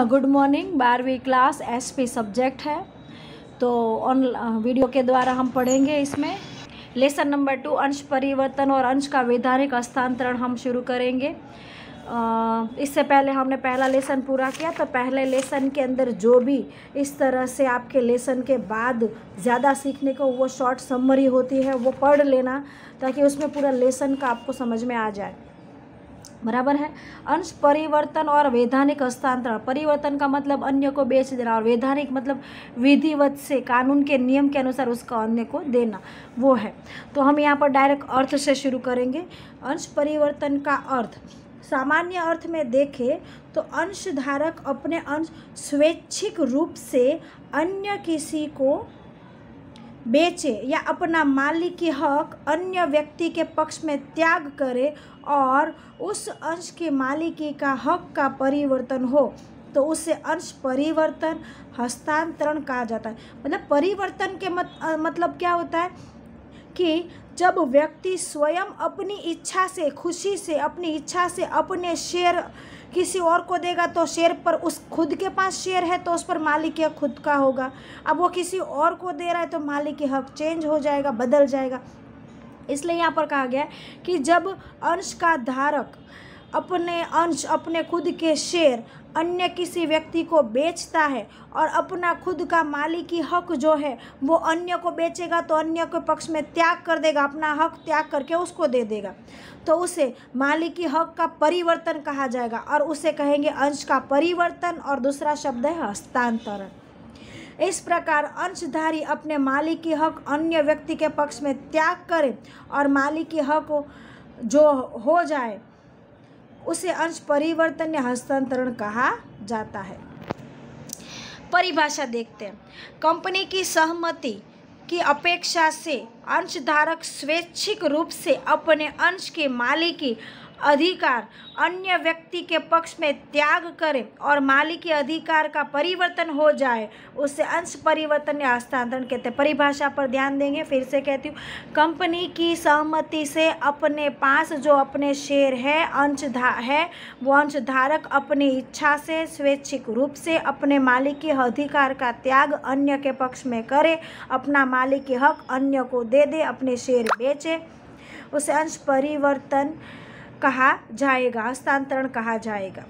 Good morning. 12वीं class SP subject है, तो ऑन वीडियो के द्वारा हम पढ़ेंगे। इसमें लेसन नंबर 2 अंश परिवर्तन और अंश का वैधानिक हस्तांतरण हम शुरू करेंगे। इससे पहले हमने पहला लेसन पूरा किया, तो पहले लेसन के अंदर जो भी इस तरह से आपके लेसन के बाद ज़्यादा सीखने को वो शॉर्ट समरी होती है वो पढ़ लेना, ताकि उसमें पूरा लेसन का आपको समझ में आ जाए। बराबर है। अंश परिवर्तन और वैधानिक हस्तांतरण। परिवर्तन का मतलब अन्य को बेच देना, और वैधानिक मतलब विधिवत से कानून के नियम के अनुसार उसका अन्य को देना, वो है। तो हम यहाँ पर डायरेक्ट अर्थ से शुरू करेंगे। अंश परिवर्तन का अर्थ सामान्य अर्थ में देखें तो अंशधारक अपने अंश स्वैच्छिक रूप से अन्य किसी को बेचे या अपना मालिकी हक अन्य व्यक्ति के पक्ष में त्याग करे और उस अंश के मालिकी का हक का परिवर्तन हो, तो उसे अंश परिवर्तन हस्तांतरण कहा जाता है। मतलब परिवर्तन के मतलब क्या होता है कि जब व्यक्ति स्वयं अपनी इच्छा से, खुशी से, अपनी इच्छा से अपने शेयर किसी और को देगा, तो शेयर पर उस खुद के पास शेयर है तो उस पर मालिकी हक खुद का होगा। अब वो किसी और को दे रहा है तो मालिकी हक चेंज हो जाएगा, बदल जाएगा। इसलिए यहाँ पर कहा गया कि जब अंश का धारक अपने अंश, अपने खुद के शेयर अन्य किसी व्यक्ति को बेचता है और अपना खुद का मालिकी हक जो है वो अन्य को बेचेगा, तो अन्य के पक्ष में त्याग कर देगा, अपना हक त्याग करके उसको दे देगा, तो उसे मालिकी हक का परिवर्तन कहा जाएगा, और उसे कहेंगे अंश का परिवर्तन। और दूसरा शब्द है हस्तांतरण। इस प्रकार अंशधारी अपने मालिकी हक अन्य व्यक्ति के पक्ष में त्याग करे और मालिकी हक जो हो जाए उसे अंश परिवर्तन या हस्तांतरण कहा जाता है। परिभाषा देखते हैं। कंपनी की सहमति की अपेक्षा से अंशधारक स्वैच्छिक रूप से अपने अंश के मालिकी अधिकार अन्य व्यक्ति के पक्ष में त्याग करे और मालिकी अधिकार का परिवर्तन हो जाए, उसे अंश परिवर्तन या हस्तांतरण कहते हैं। परिभाषा पर ध्यान देंगे। फिर से कहती हूँ, कंपनी की सहमति से अपने पास जो अपने शेयर है, है वो अंशधारक अपनी इच्छा से स्वैच्छिक रूप से अपने मालिकी अधिकार का त्याग अन्य के पक्ष में करे, अपना मालिकी हक अन्य को दे दे, अपने शेयर बेचे, उसे अंश परिवर्तन कहा जाएगा, हस्तांतरण कहा जाएगा।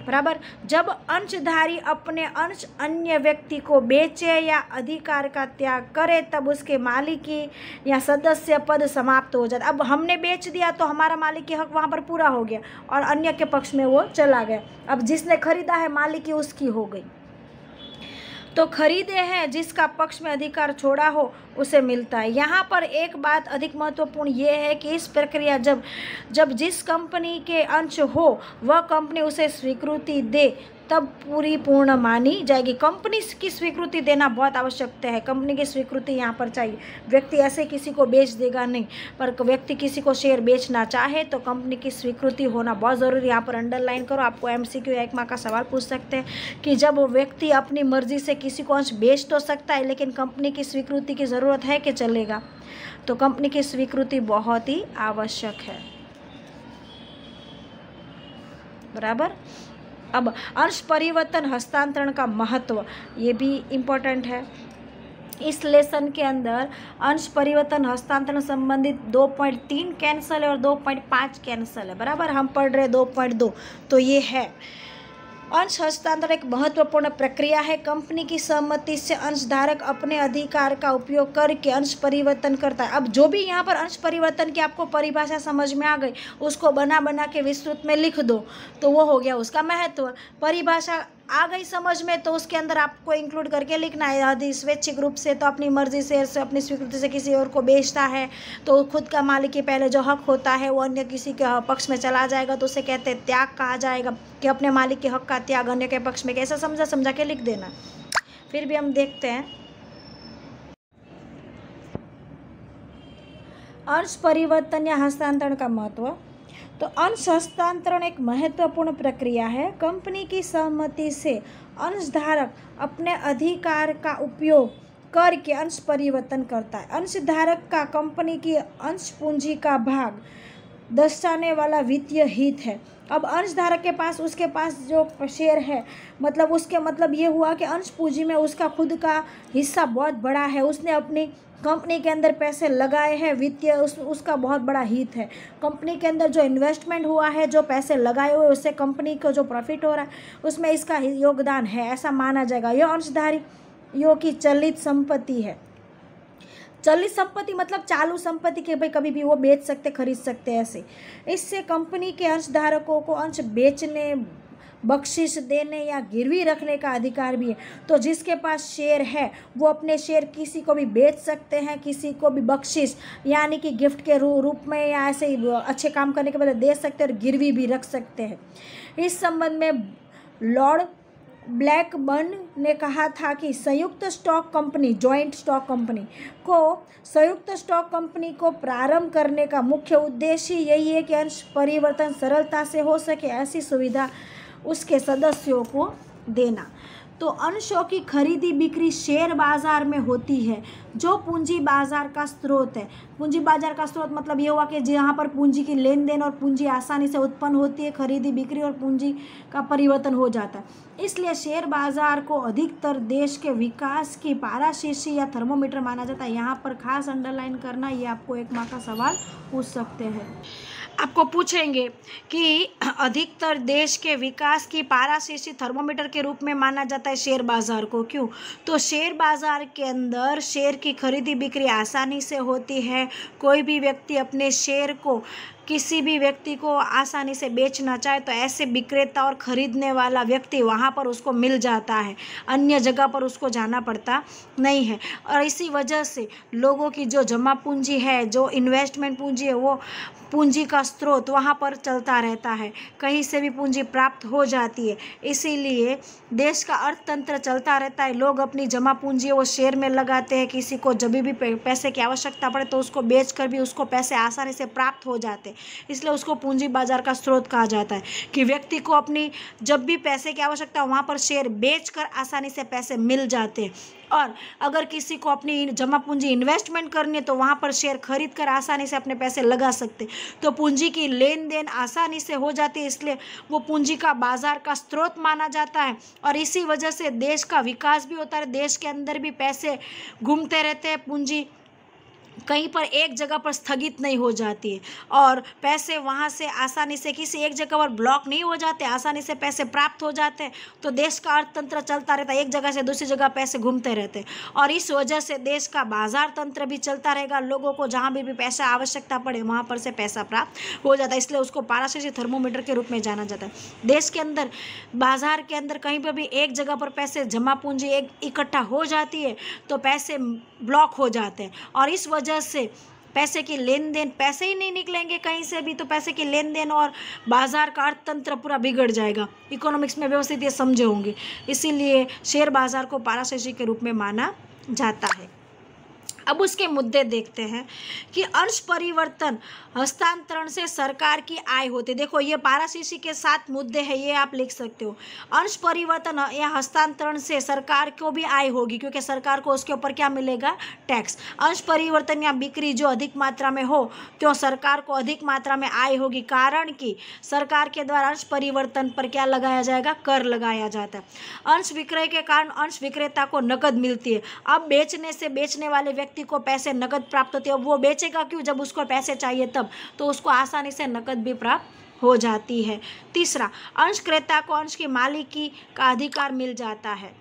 बराबर। जब अंशधारी अपने अंश अन्य व्यक्ति को बेचे या अधिकार का त्याग करे, तब उसके मालिकी या सदस्य पद समाप्त हो जाता। अब हमने बेच दिया तो हमारा मालिकी हक वहाँ पर पूरा हो गया और अन्य के पक्ष में वो चला गया। अब जिसने खरीदा है मालिकी उसकी हो गई। तो खरीदे हैं जिसका पक्ष में अधिकार छोड़ा हो उसे मिलता है। यहाँ पर एक बात अधिक महत्वपूर्ण ये है कि इस प्रक्रिया जब जिस कंपनी के अंश हो वह कंपनी उसे स्वीकृति दे तब पूरी पूर्ण मानी जाएगी। कंपनी की स्वीकृति देना बहुत आवश्यकता है। कंपनी की स्वीकृति यहाँ पर चाहिए। व्यक्ति ऐसे किसी को बेच देगा नहीं, पर व्यक्ति किसी को शेयर बेचना चाहे तो कंपनी की स्वीकृति होना बहुत ज़रूरी। यहाँ पर अंडरलाइन करो। आपको MCQ 1 मार्क का सवाल पूछ सकते हैं कि जब व्यक्ति अपनी मर्जी से किसी को अंश बेच तो सकता है, लेकिन कंपनी की स्वीकृति की ज़रूरत है कि चलेगा? तो कंपनी की स्वीकृति बहुत ही आवश्यक है। बराबर। अब अंश परिवर्तन हस्तांतरण का महत्व, ये भी इम्पोर्टेंट है। इस लेसन के अंदर अंश परिवर्तन हस्तांतरण संबंधित 2.3 कैंसल है और 2.5 कैंसल है। बराबर। हम पढ़ रहे 2.2, तो ये है अंश हस्तांतरण एक महत्वपूर्ण प्रक्रिया है। कंपनी की सहमति से अंशधारक अपने अधिकार का उपयोग करके अंश परिवर्तन करता है। अब जो भी यहाँ पर अंश परिवर्तन की आपको परिभाषा समझ में आ गई, उसको बना के विस्तृत में लिख दो, तो वो हो गया उसका महत्व। परिभाषा आ गई समझ में, तो उसके अंदर आपको इंक्लूड करके लिखना है। यदि स्वैच्छिक रूप से तो अपनी मर्जी से अपनी स्वीकृति से किसी और को बेचता है, तो खुद का मालिकी पहले जो हक होता है वो अन्य किसी के पक्ष में चला जाएगा, तो उसे कहते हैं त्याग कहा जाएगा, कि अपने मालिक के हक का त्याग अन्य के पक्ष में। कैसा समझा के लिख देना। फिर भी हम देखते हैं अंश परिवर्तन या हस्तांतरण का महत्व। तो अंश हस्तांतरण एक महत्वपूर्ण प्रक्रिया है। कंपनी की सहमति से अंशधारक अपने अधिकार का उपयोग करके अंश परिवर्तन करता है। अंशधारक का कंपनी की अंश पूंजी का भाग दर्शाने वाला वित्तीय हित है। अब अंशधारक के पास, उसके पास जो शेयर है, मतलब उसके मतलब ये हुआ कि अंश पूंजी में उसका खुद का हिस्सा बहुत बड़ा है, उसने अपनी कंपनी के अंदर पैसे लगाए हैं, वित्तीय उसका बहुत बड़ा हित है। कंपनी के अंदर जो इन्वेस्टमेंट हुआ है, जो पैसे लगाए हुए, उससे कंपनी को जो प्रॉफिट हो रहा है उसमें इसका योगदान है, ऐसा माना जाएगा। यह अंशधारियों की चलित संपत्ति है। चलित संपत्ति मतलब चालू संपत्ति के भाई कभी भी वो बेच सकते, खरीद सकते, ऐसे। इससे कंपनी के अंशधारकों को अंश बेचने, बख्शिश देने या गिरवी रखने का अधिकार भी है। तो जिसके पास शेयर है वो अपने शेयर किसी को भी बेच सकते हैं, किसी को भी बख्शिश यानी कि गिफ्ट के रूप में या ऐसे ही अच्छे काम करने के बदले दे सकते हैं और गिरवी भी रख सकते हैं। इस संबंध में लॉर्ड ब्लैकबर्न ने कहा था कि संयुक्त stock company, joint stock company को, संयुक्त स्टॉक कंपनी को प्रारंभ करने का मुख्य उद्देश्य यही है कि अंश परिवर्तन सरलता से हो सके, ऐसी सुविधा उसके सदस्यों को देना। तो अंशों की खरीदी बिक्री शेयर बाजार में होती है, जो पूंजी बाजार का स्रोत है। पूंजी बाजार का स्रोत मतलब ये हुआ कि जहाँ पर पूंजी की लेन देन और पूंजी आसानी से उत्पन्न होती है, खरीदी बिक्री और पूंजी का परिवर्तन हो जाता है। इसलिए शेयर बाजार को अधिकतर देश के विकास की पाराशीशी या थर्मोमीटर माना जाता है। यहाँ पर खास अंडरलाइन करना, ये आपको एक मार्क का सवाल पूछ सकते हैं। आपको पूछेंगे कि अधिकतर देश के विकास की पाराशीशी थर्मोमीटर के रूप में माना जाता है शेयर बाजार को। क्यों? तो शेयर बाजार के अंदर शेयर की खरीदी बिक्री आसानी से होती है। कोई भी व्यक्ति अपने शेयर को किसी भी व्यक्ति को आसानी से बेचना चाहे तो ऐसे विक्रेता और खरीदने वाला व्यक्ति वहाँ पर उसको मिल जाता है, अन्य जगह पर उसको जाना पड़ता नहीं है। और इसी वजह से लोगों की जो जमा पूंजी है, जो इन्वेस्टमेंट पूंजी है, वो पूंजी का स्रोत वहाँ पर चलता रहता है, कहीं से भी पूंजी प्राप्त हो जाती है। इसीलिए देश का अर्थतंत्र चलता रहता है। लोग अपनी जमा पूंजी वो शेयर में लगाते हैं, किसी को जब भी पैसे की आवश्यकता पड़े तो उसको बेचकर भी उसको पैसे आसानी से प्राप्त हो जाते हैं। इसलिए उसको पूंजी बाजार का स्रोत कहा जाता है कि व्यक्ति को अपनी जब भी पैसे की आवश्यकता हो वहाँ पर शेयर बेचकर आसानी से पैसे मिल जाते हैं। और अगर किसी को अपनी जमा पूंजी इन्वेस्टमेंट करनी है तो वहाँ पर शेयर खरीद कर आसानी से अपने पैसे लगा सकते, तो पूंजी की लेन देन आसानी से हो जाती है। इसलिए वो पूंजी का बाजार का स्रोत माना जाता है और इसी वजह से देश का विकास भी होता है। देश के अंदर भी पैसे घूमते रहते हैं, पूंजी कहीं पर एक जगह पर स्थगित नहीं हो जाती है और पैसे वहाँ से आसानी से किसी एक जगह पर ब्लॉक नहीं हो जाते, आसानी से पैसे प्राप्त हो जाते हैं। तो देश का अर्थतंत्र चलता रहता है, एक जगह से दूसरी जगह पैसे घूमते रहते हैं और इस वजह से देश का बाजार तंत्र भी चलता रहेगा। लोगों को जहाँ भी पैसा आवश्यकता पड़े वहाँ पर से पैसा प्राप्त हो जाता है, इसलिए उसको पाराशीशी थर्मोमीटर के रूप में जाना जाता है। देश के अंदर, बाजार के अंदर कहीं पर भी एक जगह पर पैसे जमा पूंजी एक इकट्ठा हो जाती है तो पैसे ब्लॉक हो जाते हैं और इस वजह से पैसे की लेन देन, पैसे ही नहीं निकलेंगे कहीं से भी, तो पैसे की लेन देन और बाजार का अर्थतंत्र पूरा बिगड़ जाएगा। इकोनॉमिक्स में व्यवस्थित ये समझे होंगे, इसीलिए शेयर बाजार को पाराशीशी के रूप में माना जाता है। अब उसके मुद्दे देखते हैं कि अंश परिवर्तन हस्तांतरण से सरकार की आय होती है। देखो ये पाराशीशी के साथ मुद्दे हैं, ये आप लिख सकते हो। अंश परिवर्तन या हस्तांतरण से सरकार को भी आय होगी क्योंकि सरकार को उसके ऊपर क्या मिलेगा? टैक्स। अंश परिवर्तन या बिक्री जो अधिक मात्रा में हो तो सरकार को अधिक मात्रा में आय होगी, कारण कि सरकार के द्वारा अंश परिवर्तन पर क्या लगाया जाएगा? कर लगाया जाता है। अंश विक्रय के कारण अंश विक्रेता को नकद मिलती है। अब बेचने से बेचने वाले व्यक्ति को पैसे नकद प्राप्त होते हैं। वो बेचेगा क्यों? जब उसको पैसे चाहिए तब, तो उसको आसानी से नकद भी प्राप्त हो जाती है। तीसरा, अंश क्रेता को अंश की मालिकी का अधिकार मिल जाता है।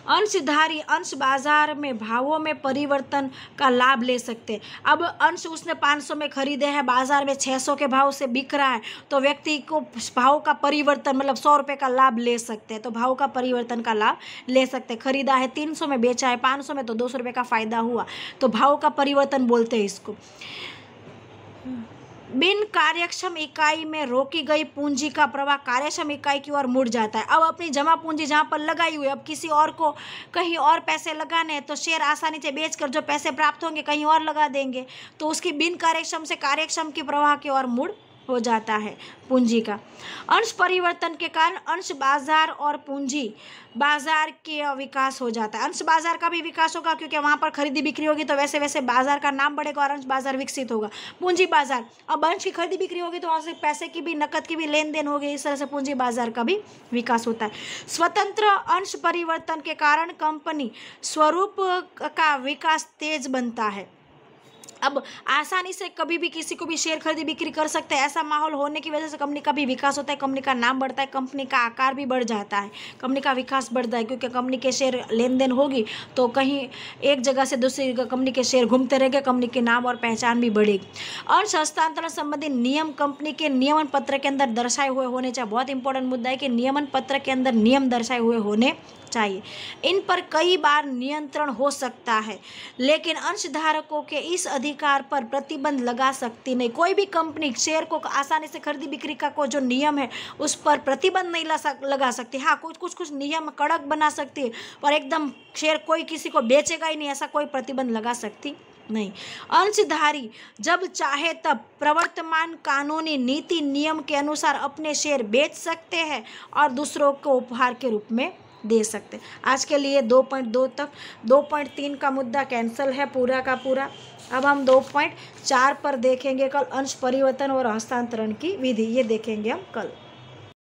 अंशधारी अंश बाजार में भावों में परिवर्तन का लाभ ले सकते हैं। अब अंश उसने 500 में खरीदे हैं, बाजार में 600 के भाव से बिक रहा है, तो व्यक्ति को भाव का परिवर्तन मतलब 100 रुपये का लाभ ले सकते हैं। तो भाव का परिवर्तन का लाभ ले सकते हैं। खरीदा है 300 में, बेचा है 500 में, तो 200 रुपये का फायदा हुआ, तो भाव का परिवर्तन बोलते हैं इसको। बिन कार्यक्षम इकाई में रोकी गई पूंजी का प्रवाह कार्यक्षम इकाई की ओर मुड़ जाता है। अब अपनी जमा पूंजी जहाँ पर लगाई हुई है, अब किसी और को कहीं और पैसे लगाने हैं तो शेयर आसानी से बेचकर जो पैसे प्राप्त होंगे कहीं और लगा देंगे, तो उसकी बिन कार्यक्षम से कार्यक्षम की प्रवाह की ओर मुड़ हो जाता है पूंजी का। अंश परिवर्तन के कारण अंश बाजार और पूंजी बाजार के विकास हो जाता है। अंश बाजार का भी विकास होगा क्योंकि वहाँ पर खरीदी बिक्री होगी तो वैसे वैसे बाजार का नाम बढ़ेगा और अंश बाजार विकसित होगा। पूंजी बाजार, अब अंश की खरीदी बिक्री होगी तो वहाँ से पैसे की भी, नकद की भी लेन देन होगी, इस तरह से पूंजी बाजार का भी विकास होता है। स्वतंत्र अंश परिवर्तन के कारण कंपनी स्वरूप का विकास तेज बनता है। अब आसानी से कभी भी किसी को भी शेयर खरीदी बिक्री कर सकते हैं, ऐसा माहौल होने की वजह से कंपनी का भी विकास होता है, कंपनी का नाम बढ़ता है, कंपनी का आकार भी बढ़ जाता है, कंपनी का विकास बढ़ता है क्योंकि कंपनी के शेयर लेन देन होगी तो कहीं एक जगह से दूसरी कंपनी के शेयर घूमते रहेंगे, कंपनी के नाम और पहचान भी बढ़ेगी। अंश हस्तांतरण संबंधी नियम कंपनी के नियमन पत्र के अंदर दर्शाए हुए होने चाहिए। बहुत इंपॉर्टेंट मुद्दा है कि नियमन पत्र के अंदर नियम दर्शाए हुए होने चाहिए। इन पर कई बार नियंत्रण हो सकता है लेकिन अंशधारकों के इस अधिकार पर प्रतिबंध लगा सकती नहीं। कोई भी कंपनी शेयर को आसानी से खरीदी बिक्री का कोई जो नियम है उस पर प्रतिबंध नहीं लगा सकती। हाँ, कुछ नियम कड़क बना सकती है और एकदम शेयर कोई किसी को बेचेगा ही नहीं, ऐसा कोई प्रतिबंध लगा सकती नहीं। अंशधारी जब चाहे तब प्रवर्तमान कानूनी नीति नियम के अनुसार अपने शेयर बेच सकते हैं और दूसरों को उपहार के रूप में दे सकते। आज के लिए 2.2 तक, 2.3 का मुद्दा कैंसिल है पूरा का पूरा। अब हम 2.4 पर देखेंगे कल अंश परिवर्तन और हस्तांतरण की विधि, ये देखेंगे हम कल।